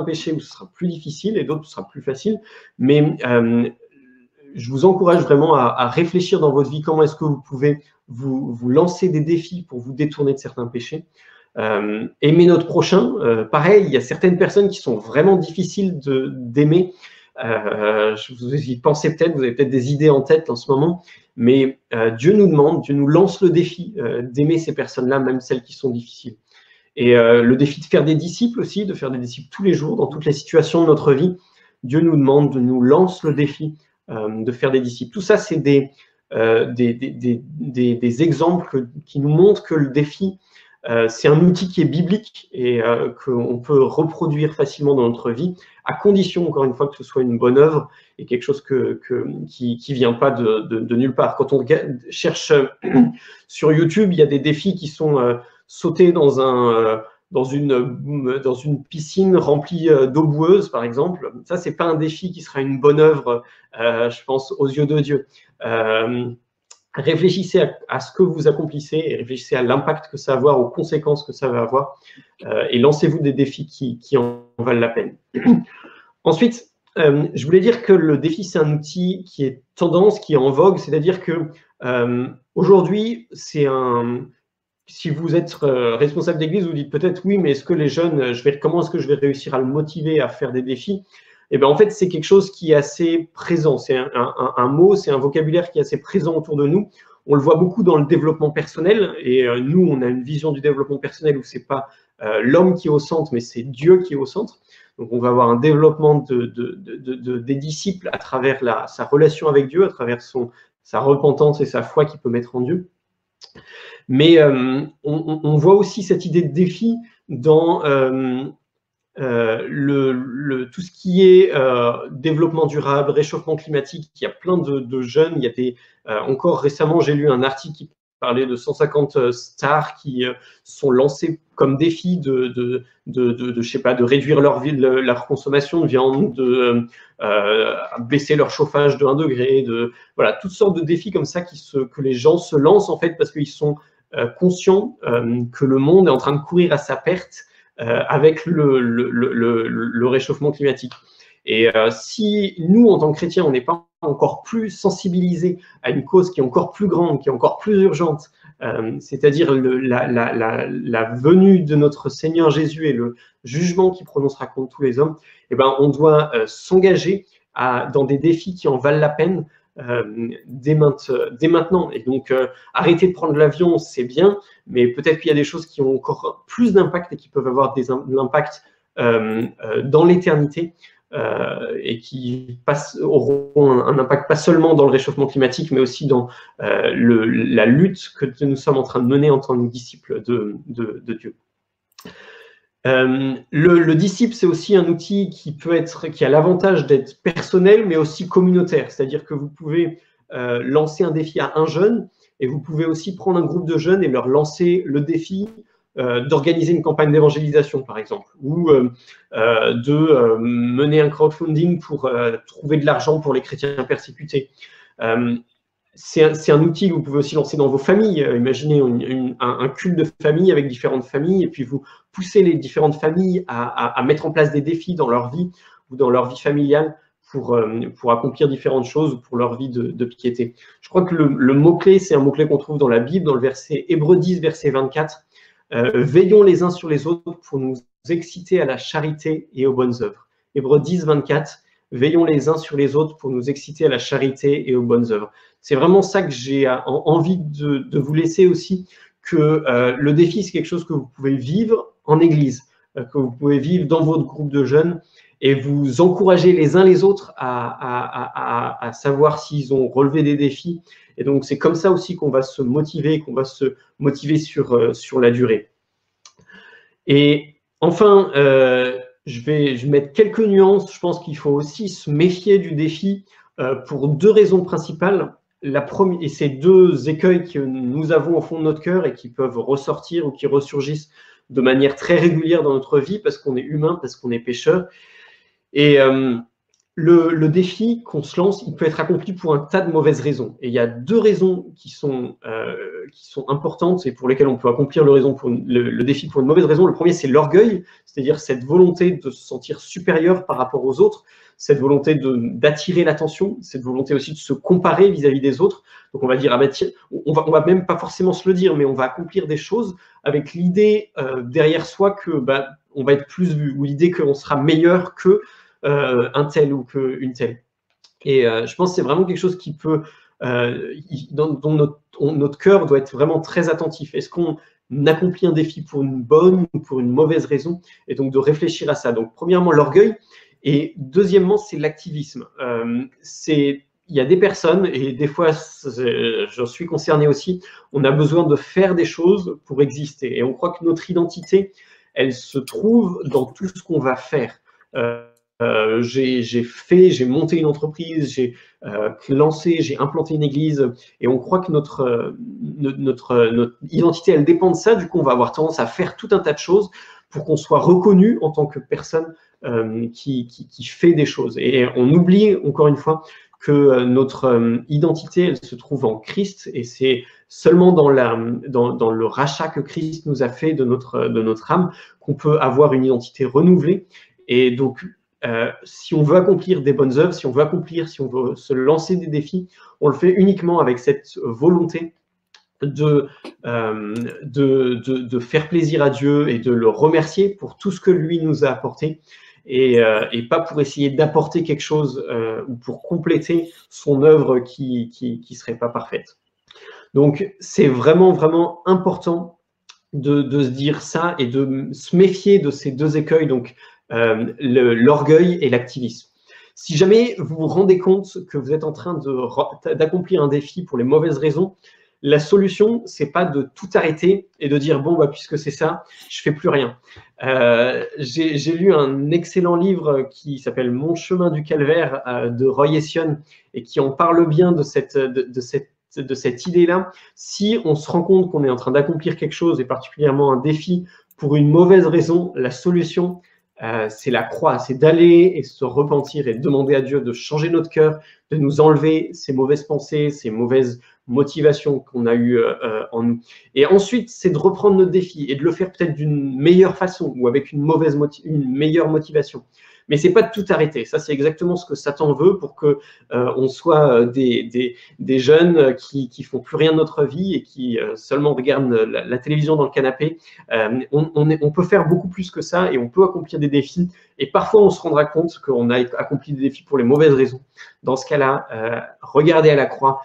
C: péchés où ce sera plus difficile et d'autres où ce sera plus facile. Mais je vous encourage vraiment à réfléchir dans votre vie comment est-ce que vous pouvez vous lancer des défis pour vous détourner de certains péchés. Aimer notre prochain, pareil, il y a certaines personnes qui sont vraiment difficiles d'aimer. Vous y pensez peut-être, vous avez peut-être des idées en tête en ce moment, mais Dieu nous demande, Dieu nous lance le défi d'aimer ces personnes-là, même celles qui sont difficiles. Et le défi de faire des disciples aussi, de faire des disciples tous les jours, dans toutes les situations de notre vie. Dieu nous demande, nous lance le défi de faire des disciples. Tout ça, c'est des exemples qui nous montrent que le défi, c'est un outil qui est biblique et qu'on peut reproduire facilement dans notre vie, à condition, encore une fois, que ce soit une bonne œuvre et quelque chose qui vient pas de nulle part. Quand on cherche sur YouTube, il y a des défis qui sont sauter dans une piscine remplie d'eau boueuse, par exemple. Ça, c'est pas un défi qui sera une bonne œuvre, je pense, aux yeux de Dieu. Réfléchissez à ce que vous accomplissez et réfléchissez à l'impact que ça va avoir, aux conséquences que ça va avoir, et lancez-vous des défis qui en valent la peine. Ensuite, je voulais dire que le défi, c'est un outil qui est tendance, qui est en vogue, c'est-à-dire que aujourd'hui, si vous êtes responsable d'église, vous dites peut-être oui, mais est-ce que les jeunes, comment est-ce que je vais réussir à le motiver à faire des défis? Eh bien, en fait, c'est quelque chose qui est assez présent. C'est un mot, c'est un vocabulaire qui est assez présent autour de nous. On le voit beaucoup dans le développement personnel. Et nous, on a une vision du développement personnel où c'est pas l'homme qui est au centre, mais c'est Dieu qui est au centre. Donc, on va avoir un développement des disciples à travers sa relation avec Dieu, à travers sa repentance et sa foi qu'il peut mettre en Dieu. Mais on voit aussi cette idée de défi dans tout ce qui est développement durable, réchauffement climatique. Il y a plein de jeunes. Encore récemment, j'ai lu un article qui parlait de 150 stars qui sont lancés comme défi je sais pas, de réduire leur consommation de viande, de baisser leur chauffage de 1 degré, voilà, toutes sortes de défis comme ça que les gens se lancent en fait parce qu'ils sont conscients que le monde est en train de courir à sa perte avec le réchauffement climatique. Et si nous, en tant que chrétiens, on n'est pas encore plus sensibilisés à une cause qui est encore plus grande, qui est encore plus urgente, c'est-à-dire la venue de notre Seigneur Jésus et le jugement qu'il prononcera contre tous les hommes, eh ben, on doit s'engager dans des défis qui en valent la peine dès maintenant. Et donc, arrêter de prendre l'avion, c'est bien, mais peut-être qu'il y a des choses qui ont encore plus d'impact et qui peuvent avoir de l'impact dans l'éternité et qui auront un impact pas seulement dans le réchauffement climatique, mais aussi dans la lutte que nous sommes en train de mener en tant que disciples de Dieu. Le disciple, c'est aussi un outil qui a l'avantage d'être personnel, mais aussi communautaire. C'est-à-dire que vous pouvez lancer un défi à un jeune, et vous pouvez aussi prendre un groupe de jeunes et leur lancer le défi d'organiser une campagne d'évangélisation, par exemple, ou de mener un crowdfunding pour trouver de l'argent pour les chrétiens persécutés. C'est un outil que vous pouvez aussi lancer dans vos familles. Imaginez un culte de famille avec différentes familles, et puis vous poussez les différentes familles à mettre en place des défis dans leur vie ou dans leur vie familiale pour accomplir différentes choses pour leur vie de piété. Je crois que le mot-clé, c'est un mot-clé qu'on trouve dans la Bible, dans le verset Hébreux 10, verset 24. Veillons les uns sur les autres pour nous exciter à la charité et aux bonnes œuvres. Hébreux 10, 24. Veillons les uns sur les autres pour nous exciter à la charité et aux bonnes œuvres. C'est vraiment ça que j'ai envie de vous laisser aussi, que le défi, c'est quelque chose que vous pouvez vivre en église, que vous pouvez vivre dans votre groupe de jeunes et vous encourager les uns les autres à savoir s'ils ont relevé des défis. Et donc, c'est comme ça aussi qu'on va se motiver, sur la durée. Et enfin, je vais mettre quelques nuances. Je pense qu'il faut aussi se méfier du défi pour deux raisons principales. La première, et ces deux écueils que nous avons au fond de notre cœur et qui peuvent ressortir ou qui ressurgissent de manière très régulière dans notre vie parce qu'on est humain, parce qu'on est pécheur. Et le défi qu'on se lance, il peut être accompli pour un tas de mauvaises raisons. Et il y a deux raisons qui sont importantes et pour lesquelles on peut accomplir le défi pour une mauvaise raison. Le premier, c'est l'orgueil, c'est-à-dire cette volonté de se sentir supérieur par rapport aux autres, cette volonté d'attirer l'attention, cette volonté aussi de se comparer vis-à-vis des autres. Donc on va dire, ah ben tiens, on va même pas forcément se le dire, mais on va accomplir des choses avec l'idée derrière soi que on va être plus vu, ou l'idée qu'on sera meilleur que un tel ou qu'une telle. Et je pense que c'est vraiment quelque chose qui peut, dont notre cœur doit être vraiment très attentif. Est-ce qu'on accomplit un défi pour une bonne ou pour une mauvaise raison? Et donc de réfléchir à ça. Donc premièrement, l'orgueil. Et deuxièmement, c'est l'activisme. Il y a des personnes, et des fois, j'en suis concerné aussi, on a besoin de faire des choses pour exister. Et on croit que notre identité, elle se trouve dans tout ce qu'on va faire. J'ai monté une entreprise, j'ai lancé, j'ai implanté une église, et on croit que notre identité, elle dépend de ça. Du coup, on va avoir tendance à faire tout un tas de choses pour qu'on soit reconnu en tant que personne qui fait des choses. Et on oublie, encore une fois, que notre identité, elle se trouve en Christ, et c'est seulement dans le rachat que Christ nous a fait de notre âme qu'on peut avoir une identité renouvelée. Et donc, si on veut accomplir des bonnes œuvres, si on veut se lancer des défis, on le fait uniquement avec cette volonté de faire plaisir à Dieu et de le remercier pour tout ce que lui nous a apporté, et pas pour essayer d'apporter quelque chose ou pour compléter son œuvre qui serait pas parfaite. Donc, c'est vraiment, vraiment important de se dire ça et de se méfier de ces deux écueils, donc l'orgueil et l'activisme. Si jamais vous vous rendez compte que vous êtes en train d'accomplir un défi pour les mauvaises raisons, la solution, c'est pas de tout arrêter et de dire bon, puisque c'est ça, je fais plus rien. J'ai lu un excellent livre qui s'appelle Mon chemin du calvaire de Roy Hession et qui en parle bien de cette idée-là. Si on se rend compte qu'on est en train d'accomplir quelque chose, et particulièrement un défi, pour une mauvaise raison, la solution, c'est la croix, c'est d'aller et se repentir et demander à Dieu de changer notre cœur, de nous enlever ces mauvaises pensées, ces mauvaises motivations qu'on a eues en nous. Et ensuite, c'est de reprendre notre défi et de le faire peut-être d'une meilleure façon ou avec une meilleure motivation. Mais c'est pas de tout arrêter. Ça, c'est exactement ce que Satan veut pour que on soit des jeunes qui font plus rien de notre vie et qui seulement regardent la télévision dans le canapé. On peut faire beaucoup plus que ça et on peut accomplir des défis. Et parfois, on se rendra compte qu'on a accompli des défis pour les mauvaises raisons. Dans ce cas-là, regardez à la croix,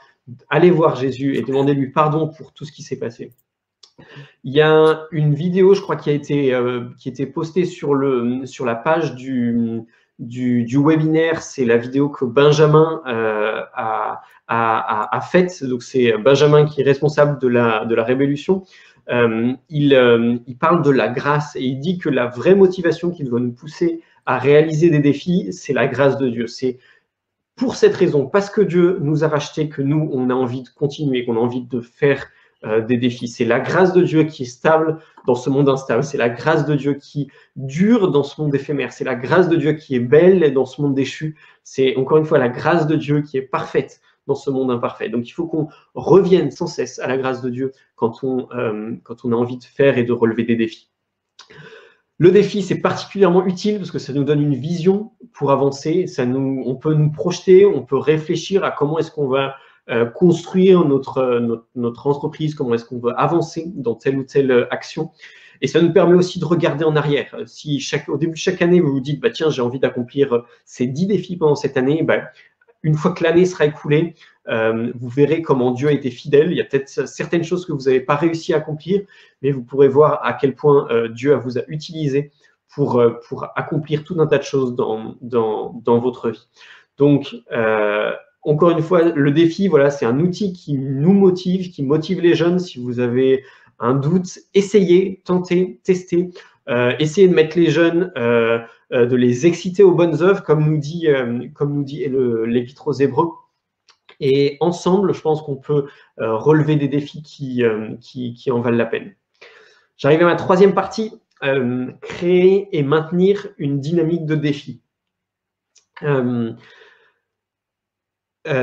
C: allez voir Jésus et demandez-lui pardon pour tout ce qui s'est passé. Il y a une vidéo, je crois, qui a été postée sur la page du webinaire. C'est la vidéo que Benjamin a faite. Donc, c'est Benjamin qui est responsable de la Révolution. Il parle de la grâce et il dit que la vraie motivation qui doit nous pousser à réaliser des défis, c'est la grâce de Dieu. C'est pour cette raison, parce que Dieu nous a rachetés, que nous, on a envie de continuer, qu'on a envie de faire des défis. C'est la grâce de Dieu qui est stable dans ce monde instable. C'est la grâce de Dieu qui dure dans ce monde éphémère. C'est la grâce de Dieu qui est belle dans ce monde déchu. C'est encore une fois la grâce de Dieu qui est parfaite dans ce monde imparfait. Donc il faut qu'on revienne sans cesse à la grâce de Dieu quand on a envie de faire et de relever des défis. Le défi, c'est particulièrement utile parce que ça nous donne une vision pour avancer. On peut nous projeter, on peut réfléchir à comment est-ce qu'on va construire notre entreprise, comment est-ce qu'on veut avancer dans telle ou telle action. Et ça nous permet aussi de regarder en arrière. Si au début de chaque année, vous vous dites, bah, tiens, j'ai envie d'accomplir ces 10 défis pendant cette année, bah, une fois que l'année sera écoulée, vous verrez comment Dieu a été fidèle. Il y a peut-être certaines choses que vous n'avez pas réussi à accomplir, mais vous pourrez voir à quel point Dieu vous a utilisé pour accomplir tout un tas de choses dans votre vie. Donc, encore une fois, le défi, voilà, c'est un outil qui nous motive, qui motive les jeunes. Si vous avez un doute, essayez, tentez, testez. Essayez de mettre les jeunes, de les exciter aux bonnes œuvres, comme nous dit l'Épître aux Hébreux. Et ensemble, je pense qu'on peut relever des défis qui en valent la peine. J'arrive à ma troisième partie, créer et maintenir une dynamique de défi.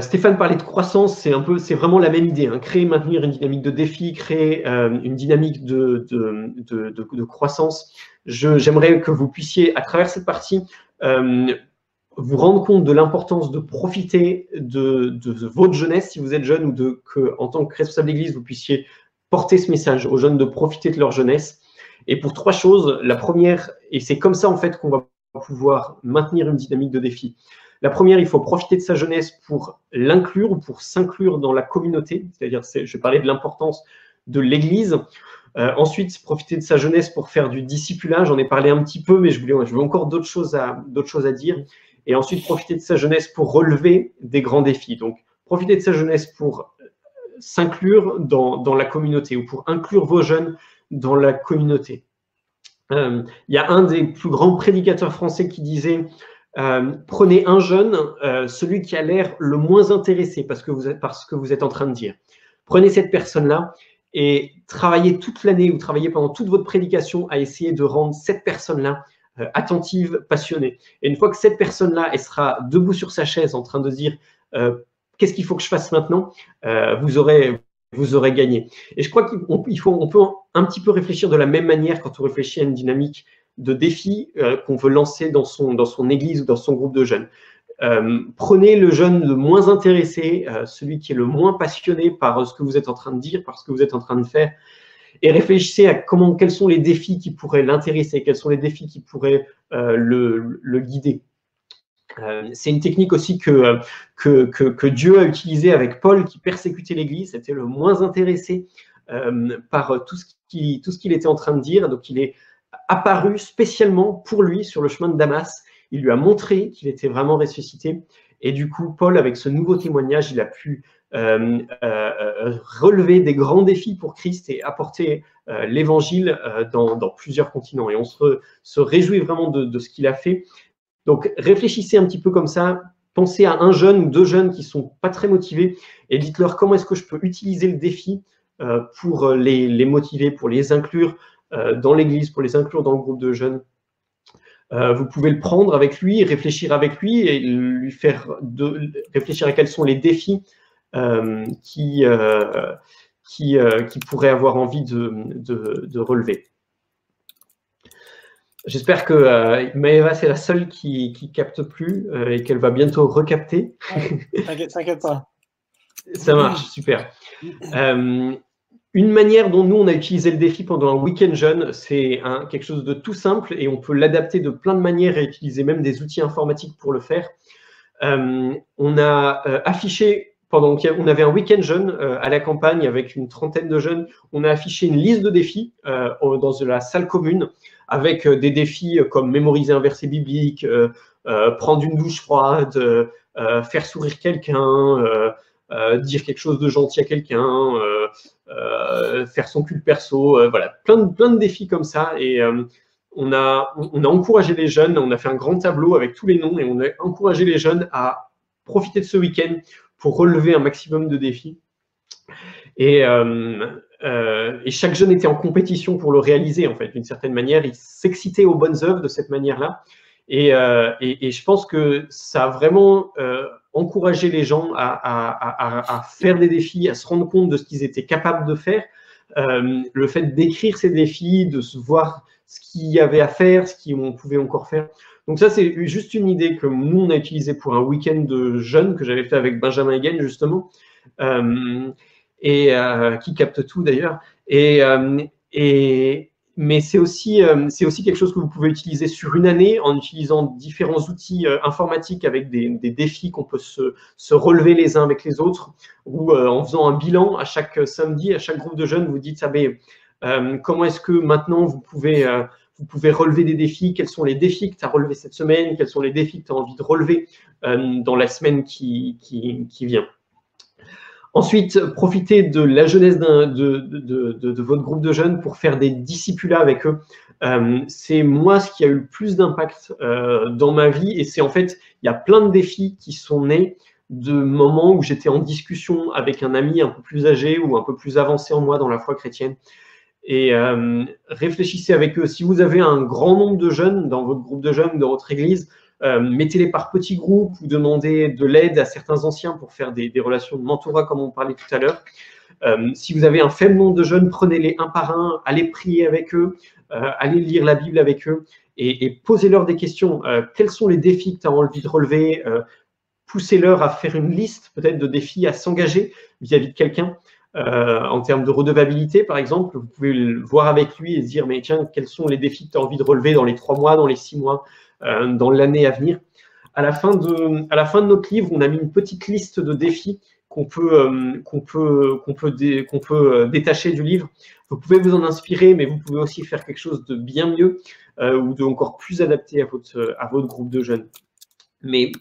C: Stéphane parlait de croissance, c'est vraiment la même idée, hein. Créer et maintenir une dynamique de défi, créer une dynamique de croissance. J'aimerais que vous puissiez, à travers cette partie, vous rendre compte de l'importance de profiter de votre jeunesse, si vous êtes jeune, ou en tant que responsable d'église, vous puissiez porter ce message aux jeunes de profiter de leur jeunesse. Et pour 3 choses, la première, et c'est comme ça en fait qu'on va pouvoir maintenir une dynamique de défi. La première, il faut profiter de sa jeunesse pour l'inclure ou pour s'inclure dans la communauté. C'est-à-dire, je parlais de l'importance de l'Église. Ensuite, profiter de sa jeunesse pour faire du discipulat. J'en ai parlé un petit peu, mais je veux encore d'autres choses à dire. Et ensuite, profiter de sa jeunesse pour relever des grands défis. Donc, profiter de sa jeunesse pour s'inclure dans la communauté ou pour inclure vos jeunes dans la communauté. Il y a un des plus grands prédicateurs français qui disait prenez un jeune, celui qui a l'air le moins intéressé par ce que vous êtes en train de dire. Prenez cette personne-là et travaillez toute l'année ou travaillez pendant toute votre prédication à essayer de rendre cette personne-là attentive, passionnée. Et une fois que cette personne-là, elle sera debout sur sa chaise en train de dire qu'est-ce qu'il faut que je fasse maintenant, vous aurez gagné. Et je crois qu'on peut un petit peu réfléchir de la même manière quand on réfléchit à une dynamique de défi qu'on veut lancer dans son église ou dans son groupe de jeunes. Prenez le jeune le moins intéressé, celui qui est le moins passionné par ce que vous êtes en train de dire, par ce que vous êtes en train de faire, et réfléchissez à quels sont les défis qui pourraient l'intéresser, quels sont les défis qui pourraient le guider. C'est une technique aussi que Dieu a utilisée avec Paul qui persécutait l'Église. C'était le moins intéressé par tout ce qu'il était en train de dire. Donc, il est apparu spécialement pour lui sur le chemin de Damas. Il lui a montré qu'il était vraiment ressuscité. Et du coup, Paul, avec ce nouveau témoignage, il a pu relever des grands défis pour Christ et apporter l'évangile dans plusieurs continents. Et on se réjouit vraiment de ce qu'il a fait. Donc, réfléchissez un petit peu comme ça. Pensez à un jeune ou 2 jeunes qui ne sont pas très motivés et dites-leur comment est-ce que je peux utiliser le défi pour les motiver, pour les inclure dans l'église, pour les inclure dans le groupe de jeunes. Vous pouvez le prendre avec lui, réfléchir avec lui et lui faire réfléchir à quels sont les défis qui pourrait avoir envie de relever. J'espère que Maëva, c'est la seule qui capte plus et qu'elle va bientôt recapter.
B: T'inquiète pas.
C: Ça marche, super. Une manière dont nous, on a utilisé le défi pendant un week-end jeune, c'est quelque chose de tout simple et on peut l'adapter de plein de manières et utiliser même des outils informatiques pour le faire. On a affiché, on avait un week-end jeune à la campagne avec une trentaine de jeunes, on a affiché une liste de défis dans la salle commune avec des défis comme mémoriser un verset biblique, prendre une douche froide, faire sourire quelqu'un, dire quelque chose de gentil à quelqu'un, faire son culte perso, voilà, plein de défis comme ça. Et on a encouragé les jeunes, on a fait un grand tableau avec tous les noms et on a encouragé les jeunes à profiter de ce week-end pour relever un maximum de défis. Et chaque jeune était en compétition pour le réaliser, en fait, d'une certaine manière. Il s'excitait aux bonnes œuvres de cette manière-là. Et je pense que ça a vraiment encouragé les gens à faire des défis, à se rendre compte de ce qu'ils étaient capables de faire. Le fait d'écrire ces défis, de se voir ce qu'il y avait à faire, ce qu'on pouvait encore faire. Donc ça, c'est juste une idée que nous, on a utilisée pour un week-end de jeunes que j'avais fait avec Benjamin Hagen, justement, qui capte tout d'ailleurs. Mais c'est aussi quelque chose que vous pouvez utiliser sur une année en utilisant différents outils informatiques avec des défis qu'on peut se relever les uns avec les autres, ou en faisant un bilan à chaque samedi, à chaque groupe de jeunes, vous dites, comment est-ce que maintenant vous pouvez relever des défis, quels sont les défis que tu as relevés cette semaine, quels sont les défis que tu as envie de relever dans la semaine qui vient. Ensuite, profitez de la jeunesse de votre groupe de jeunes pour faire des discipulats avec eux. C'est moi ce qui a eu le plus d'impact dans ma vie, et c'est en fait, il y a plein de défis qui sont nés de moments où j'étais en discussion avec un ami un peu plus âgé ou un peu plus avancé en moi dans la foi chrétienne. Et réfléchissez avec eux. Si vous avez un grand nombre de jeunes dans votre groupe de jeunes, dans votre église, mettez-les par petits groupes ou demandez de l'aide à certains anciens pour faire des relations de mentorat comme on parlait tout à l'heure. Si vous avez un faible nombre de jeunes, prenez-les un par un, allez prier avec eux, allez lire la Bible avec eux et posez-leur des questions. Quels sont les défis que tu as envie de relever? Poussez-leur à faire une liste peut-être de défis à s'engager vis-à-vis de quelqu'un. En termes de redevabilité, par exemple, vous pouvez le voir avec lui et se dire, mais tiens, quels sont les défis que tu as envie de relever dans les 3 mois, dans les 6 mois, dans l'année à venir. À la fin de notre livre, on a mis une petite liste de défis qu'on peut détacher du livre. Vous pouvez vous en inspirer, mais vous pouvez aussi faire quelque chose de bien mieux ou de encore plus adapté à votre groupe de jeunes. Mais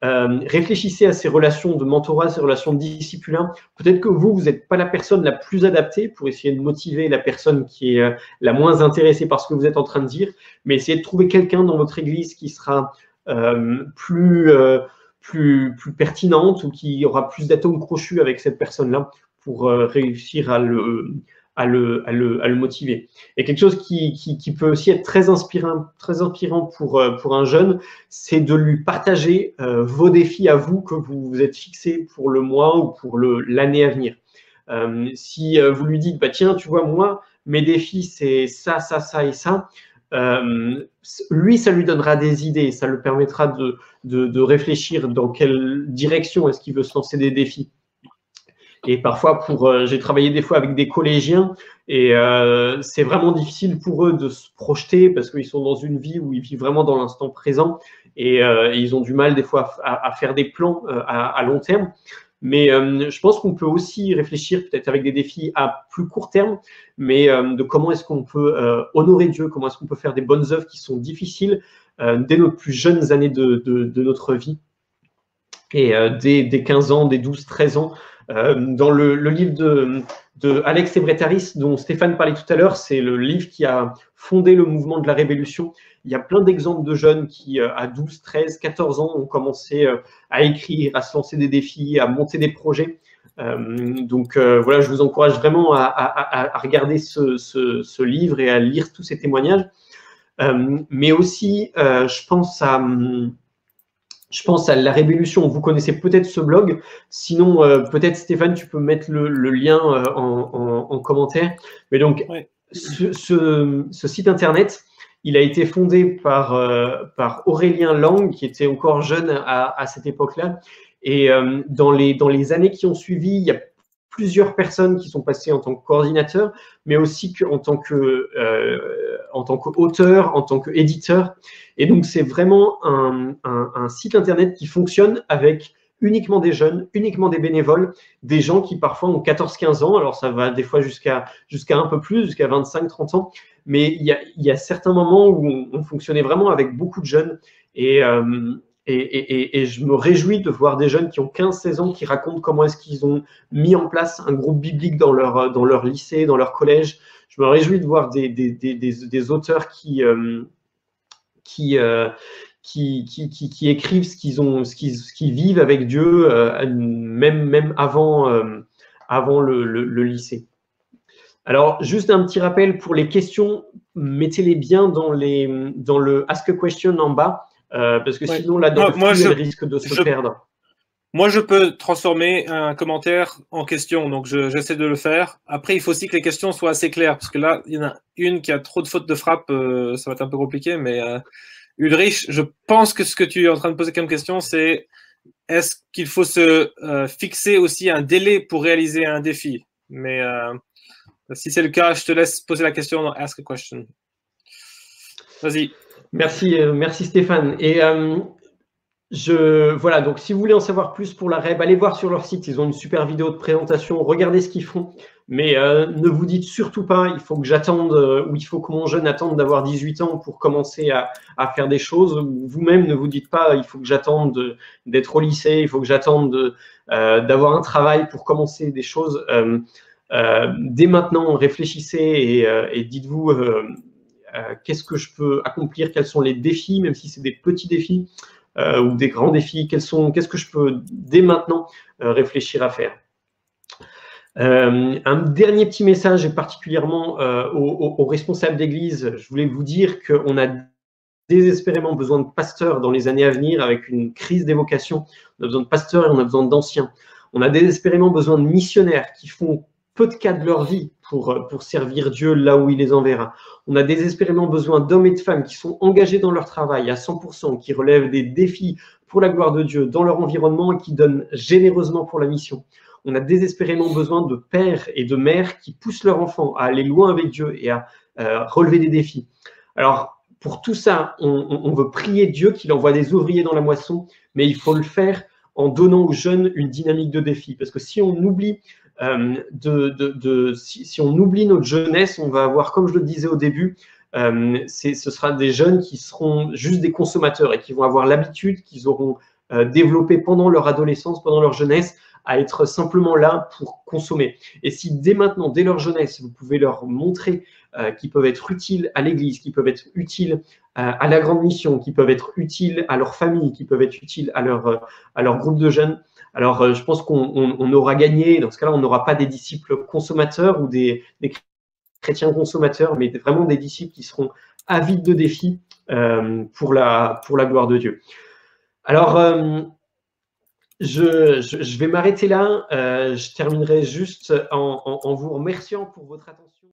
C: réfléchissez à ces relations de mentorat, ces relations de discipulin. Peut-être que vous n'êtes pas la personne la plus adaptée pour essayer de motiver la personne qui est la moins intéressée par ce que vous êtes en train de dire, mais essayez de trouver quelqu'un dans votre église qui sera plus pertinente ou qui aura plus d'atomes crochus avec cette personne-là pour réussir à le motiver. Et quelque chose qui peut aussi être très inspirant pour un jeune, c'est de lui partager vos défis à vous que vous vous êtes fixés pour le mois ou pour l'année à venir. Si vous lui dites, bah, tiens, tu vois, moi, mes défis, c'est ça, ça, ça et ça, lui, ça lui donnera des idées, ça le permettra de réfléchir dans quelle direction est-ce qu'il veut se lancer des défis. Et parfois, j'ai travaillé des fois avec des collégiens et c'est vraiment difficile pour eux de se projeter parce qu'ils sont dans une vie où ils vivent vraiment dans l'instant présent et ils ont du mal des fois à faire des plans à long terme. Mais je pense qu'on peut aussi réfléchir peut-être avec des défis à plus court terme, mais de comment est-ce qu'on peut honorer Dieu, comment est-ce qu'on peut faire des bonnes œuvres qui sont difficiles dès nos plus jeunes années de notre vie et dès 15 ans, dès 12, 13 ans. Dans le livre de Alex Ebretaris, dont Stéphane parlait tout à l'heure, c'est le livre qui a fondé le mouvement de la Révolution. Il y a plein d'exemples de jeunes qui, à 12, 13, 14 ans, ont commencé à écrire, à se lancer des défis, à monter des projets. Donc voilà, je vous encourage vraiment à regarder ce livre et à lire tous ces témoignages. Mais aussi, je pense à La Révolution. Vous connaissez peut-être ce blog. Sinon, peut-être Stéphane, tu peux mettre le lien en commentaire. Mais donc, ouais. ce site internet, il a été fondé par Aurélien Lang, qui était encore jeune à cette époque-là. Et dans les années qui ont suivi, il y a plusieurs personnes qui sont passées en tant que coordinateur, mais aussi en tant qu'auteur, en tant qu'éditeur. Et donc, c'est vraiment un site internet qui fonctionne avec uniquement des jeunes, uniquement des bénévoles, des gens qui parfois ont 14-15 ans. Alors, ça va des fois jusqu'à un peu plus, jusqu'à 25-30 ans. Mais il y a certains moments où on fonctionnait vraiment avec beaucoup de jeunes. Et je me réjouis de voir des jeunes qui ont 15-16 ans qui racontent comment est-ce qu'ils ont mis en place un groupe biblique dans leur lycée, dans leur collège. Je me réjouis de voir des auteurs qui écrivent ce qu'ils vivent avec Dieu, même avant le lycée. Alors, juste un petit rappel pour les questions, mettez-les bien dans le Ask a Question en bas. Parce que sinon, là, dans le flux, elle risque de se perdre.
B: Moi, je peux transformer un commentaire en question, donc j'essaie de le faire. Après, il faut aussi que les questions soient assez claires, parce que là, il y en a une qui a trop de fautes de frappe, ça va être un peu compliqué, mais Ulrich, je pense que ce que tu es en train de poser comme question, c'est est-ce qu'il faut se fixer aussi un délai pour réaliser un défi? Mais si c'est le cas, je te laisse poser la question dans Ask a Question. Vas-y.
C: Merci Stéphane. Et voilà, donc si vous voulez en savoir plus pour la REB, allez voir sur leur site, ils ont une super vidéo de présentation, regardez ce qu'ils font, mais ne vous dites surtout pas, il faut que j'attende, ou il faut que mon jeune attende d'avoir 18 ans pour commencer à faire des choses. Vous-même, ne vous dites pas, il faut que j'attende d'être au lycée, il faut que j'attende d'avoir un travail pour commencer des choses. Dès maintenant, réfléchissez et dites-vous qu'est-ce que je peux accomplir, quels sont les défis, même si c'est des petits défis, ou des grands défis, qu'est-ce que je peux dès maintenant réfléchir à faire. Un dernier petit message, et particulièrement aux responsables d'église, je voulais vous dire qu'on a désespérément besoin de pasteurs dans les années à venir, avec une crise des vocations. On a besoin de pasteurs et on a besoin d'anciens. On a désespérément besoin de missionnaires qui font peu de cas de leur vie pour servir Dieu là où il les enverra. On a désespérément besoin d'hommes et de femmes qui sont engagés dans leur travail à 100%, qui relèvent des défis pour la gloire de Dieu dans leur environnement et qui donnent généreusement pour la mission. On a désespérément besoin de pères et de mères qui poussent leurs enfants à aller loin avec Dieu et à relever des défis. Alors, pour tout ça, on veut prier Dieu qu'il envoie des ouvriers dans la moisson, mais il faut le faire en donnant aux jeunes une dynamique de défi. Parce que si on oublie si on oublie notre jeunesse, on va avoir, comme je le disais au début, ce sera des jeunes qui seront juste des consommateurs et qui vont avoir l'habitude qu'ils auront développé pendant leur adolescence, pendant leur jeunesse, à être simplement là pour consommer. Et si dès maintenant, dès leur jeunesse, vous pouvez leur montrer qu'ils peuvent être utiles à l'église, qu'ils peuvent être utiles à la grande mission, qu'ils peuvent être utiles à leur famille, qu'ils peuvent être utiles à leur groupe de jeunes, alors je pense qu'on aura gagné. Dans ce cas-là, on n'aura pas des disciples consommateurs ou des chrétiens consommateurs, mais vraiment des disciples qui seront avides de défis pour la gloire de Dieu. Alors, je vais m'arrêter là. Je terminerai juste en vous remerciant pour votre attention.